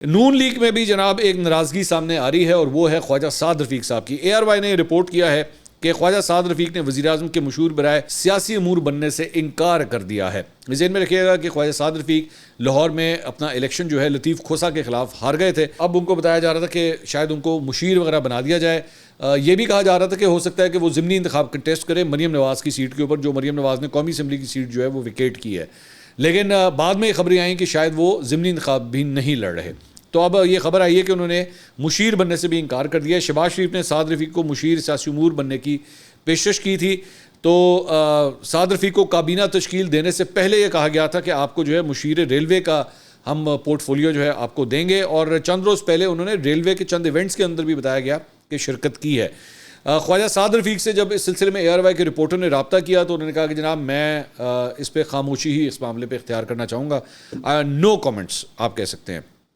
नून league में भी जनाब एक नाराज़गी सामने आ रही है और वो है ख्वाजा साद रफ़ीक साहब की। ARY ने रिपोर्ट किया है कि ख्वाजा साद रफ़ीक ने वज़ीर-ए-आज़म के मशहूर बराए सियासी अमूर बनने से इनकार कर दिया है। ज़हन में रखिएगा कि ख्वाजा साद रफ़ीक लाहौर में अपना इलेक्शन जो है लतीफ़ खोसा के ख़िलाफ़ हार गए थे। अब उनको बताया जा रहा था कि शायद उनको मुशीर वगैरह बना दिया जाए। ये भी कहा जा रहा था कि हो सकता है कि वो ज़िमनी इंतखाब कंटेस्ट करें मरीम नवाज़ की सीट के ऊपर, जो मरीम नवाज़ ने कौमी असम्बली की सीट जो है वो विकेट की है। लेकिन बाद में खबरें आई कि शायद वो ज़िमनी इंतखाब भी नहीं लड़ रहे। तो अब ये खबर आई है कि उन्होंने मुशीर बनने से भी इनकार कर दिया है। शहबाज शरीफ ने साद रफ़ीक को मुशीर सियासी उमूर बनने की पेशकश की थी। तो साद रफ़ीक को काबीना तश्कील देने से पहले ये कहा गया था कि आपको जो है मुशीर रेलवे का हम पोर्टफोलियो जो है आपको देंगे, और चंद रोज़ पहले उन्होंने रेलवे के चंद इवेंट्स के अंदर भी बताया गया कि शिरकत की है। ख्वाजा साद रफ़ीक से जब इस सिलसिले में ARY के रिपोर्टर ने रब्ता किया तो उन्होंने कहा कि जनाब मैं इस पर खामोशी ही इस मामले पर इख्तियार करना चाहूँगा। नो कमेंट्स आप कह सकते हैं।